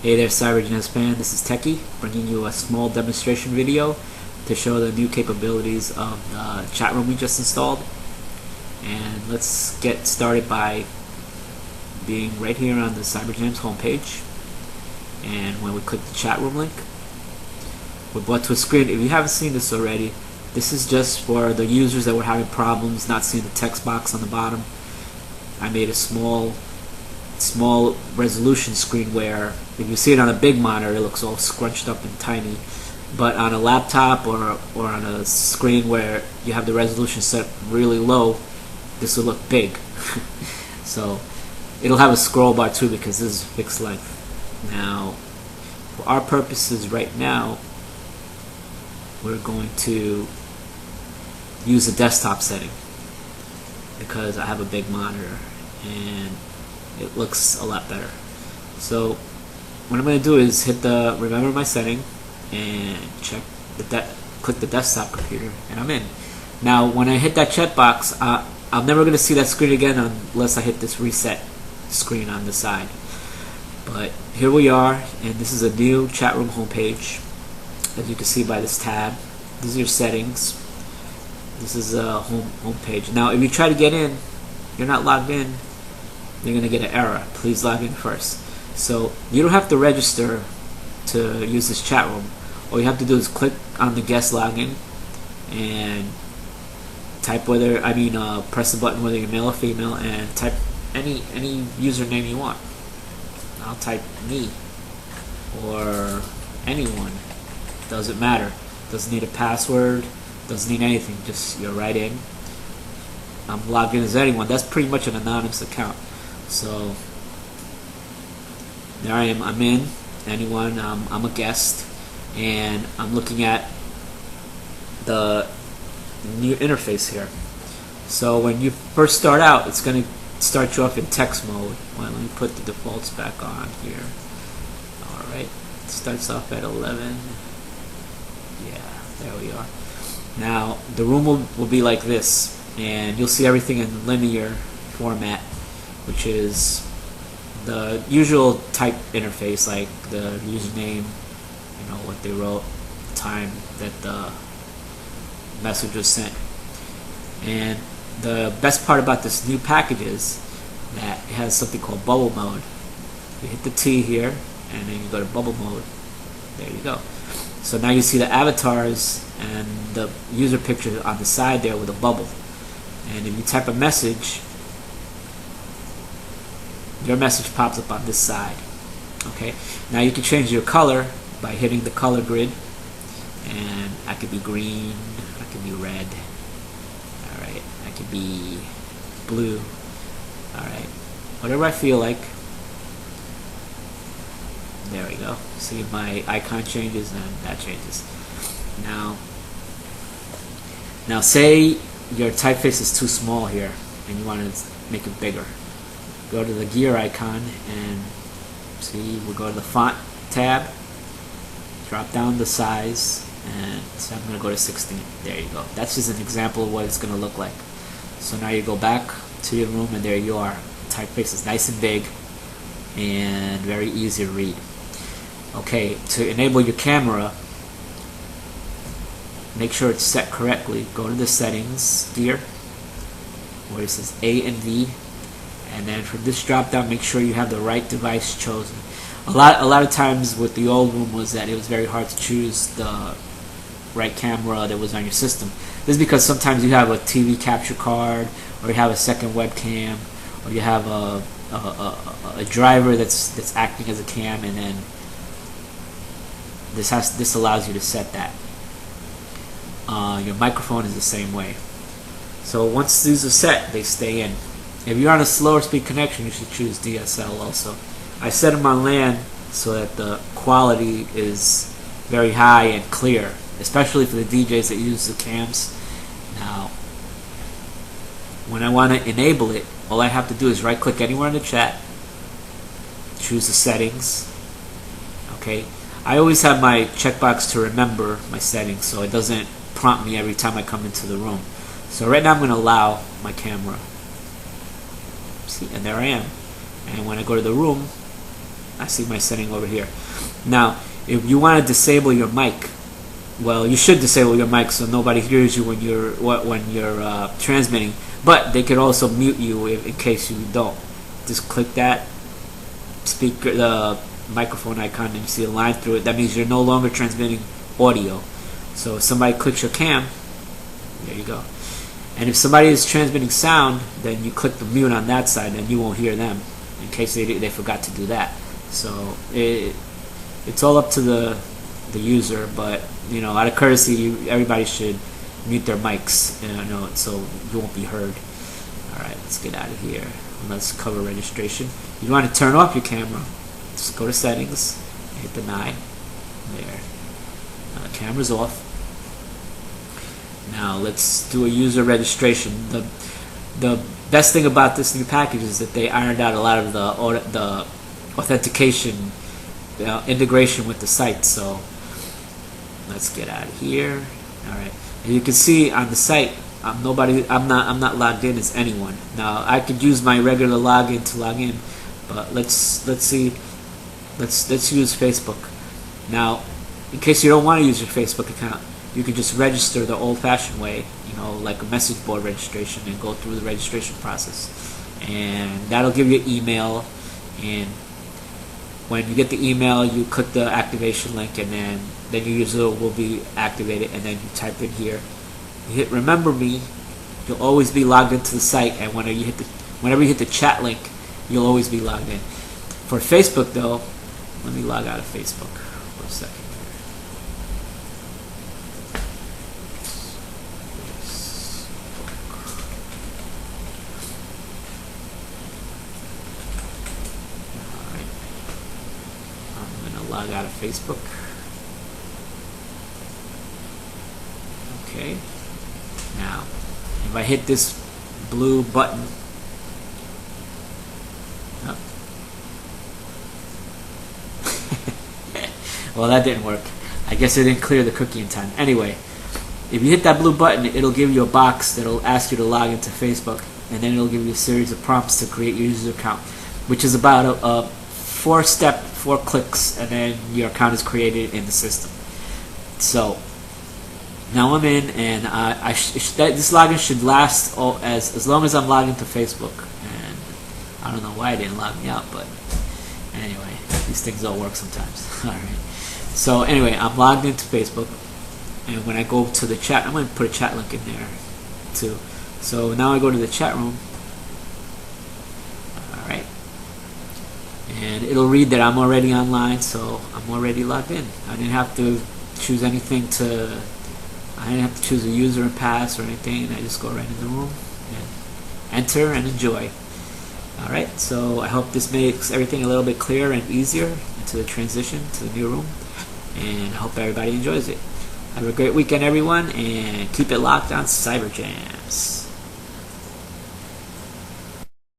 Hey there, cyberJAMZ fan, this is Techie, bringing you a small demonstration video to show the new capabilities of the chat room we just installed. And let's get started by being right here on the cyberJAMZ homepage. And when we click the chat room link, we're brought to a screen. If you haven't seen this already, this is just for the users that were having problems not seeing the text box on the bottom. I made a small resolution screen where if you see it on a big monitor it looks all scrunched up and tiny, but on a laptop or on a screen where you have the resolution set really low, this will look big. So it'll have a scroll bar too because this is fixed length. Now for our purposes right now we're going to use the desktop setting because I have a big monitor and it looks a lot better. So what I'm going to do is hit the remember my setting and check click the desktop computer, and I'm in. Now when I hit that checkbox, I'm never going to see that screen again unless I hit this reset screen on the side. But here we are, and this is a new chat room homepage. As you can see by this tab, these are your settings. This is a home page. Now if you try to get in, you're not logged in, you're going to get an error. Please log in first. So you don't have to register to use this chat room. All you have to do is click on the guest login and type press the button whether you're male or female and type any username you want. I'll type me or anyone. Doesn't matter. Doesn't need a password. Doesn't need anything. Just you're right in. I'm logged in as anyone. That's pretty much an anonymous account. So there I am. I'm in. Anyone. I'm a guest, and I'm looking at the new interface here. So when you first start out, it's going to start you off in text mode. Well, let me put the defaults back on here. All right. It starts off at 11. Yeah, there we are. Now the room will be like this, and you'll see everything in linear format, which is the usual type interface, like the username, what they wrote, the time that the message was sent. And the best part about this new package is that it has something called bubble mode. You hit the T here, and then you go to bubble mode. There you go. So now you see the avatars and the user picture on the side there with a bubble. And if you type a message, your message pops up on this side. Okay. Now you can change your color by hitting the color grid, and I could be green, I could be red. All right. I could be blue. All right. Whatever I feel like. There we go. See, my icon changes and that changes. Now say your typeface is too small here and you want to make it bigger. Go to the gear icon and see, we'll go to the font tab, drop down the size, and so I'm going to go to 16. There you go. That's just an example of what it's going to look like. So now you go back to your room and there you are. Typeface is nice and big and very easy to read. Okay, to enable your camera, make sure it's set correctly. Go to the settings gear where it says A and V, and then from this drop down make sure you have the right device chosen. A lot of times with the old room was that it was very hard to choose the right camera that was on your system. This is because sometimes you have a TV capture card, or you have a second webcam, or you have a driver that's acting as a cam, and then this allows you to set that. Your microphone is the same way. So once these are set, they stay in. If you're on a slower speed connection, you should choose DSL also. I set them on LAN so that the quality is very high and clear, especially for the DJs that use the cams. Now, when I want to enable it, all I have to do is right click anywhere in the chat, choose the settings. Okay, I always have my checkbox to remember my settings so it doesn't prompt me every time I come into the room. So right now I'm going to allow my camera. See, and there I am. And when I go to the room, I see my setting over here. Now, if you want to disable your mic, well, you should disable your mic so nobody hears you when you're transmitting. But they could also mute you in case you don't. Just click that speaker, the microphone icon, and you see a line through it. That means you're no longer transmitting audio. So if somebody clicks your cam, there you go. And if somebody is transmitting sound, then you click the mute on that side, and you won't hear them in case they forgot to do that. So it's all up to the user, but you know, out of courtesy, everybody should mute their mics, so you won't be heard. All right, let's get out of here. Let's cover registration. You want to turn off your camera? Just go to settings, hit deny. There. Now the camera's off. Now let's do a user registration. The best thing about this new package is that they ironed out a lot of the authentication integration with the site. So let's get out of here. All right, and you can see on the site, I'm not logged in as anyone. Now I could use my regular login to log in, but let's use Facebook. Now, in case you don't want to use your Facebook account, you can just register the old-fashioned way, like a message board registration, and go through the registration process. And that'll give you an email, and when you get the email, you click the activation link, and then your user will be activated, and then you type in here. You hit remember me, you'll always be logged into the site, and whenever you hit the chat link, you'll always be logged in. For Facebook though, let me log out of Facebook for a second. Log out of Facebook. Okay. Now, if I hit this blue button, well, that didn't work. I guess it didn't clear the cookie in time. Anyway, if you hit that blue button, it'll give you a box that'll ask you to log into Facebook, and then it'll give you a series of prompts to create your user account, which is about a 4 clicks, and then your account is created in the system. So now I'm in, and this login should last as long as I'm logged into Facebook. And I don't know why it didn't log me out, but anyway, these things don't work sometimes. All right. So anyway, I'm logged into Facebook, and when I go to the chat, I'm going to put a chat link in there too. So now I go to the chat room. And it'll read that I'm already online, so I'm already logged in. I didn't have to choose anything I didn't have to choose a user and pass or anything. I just go right in the room and enter and enjoy. Alright, so I hope this makes everything a little bit clearer and easier into the transition to the new room. And I hope everybody enjoys it. Have a great weekend, everyone, and keep it locked on cyberJAMZ.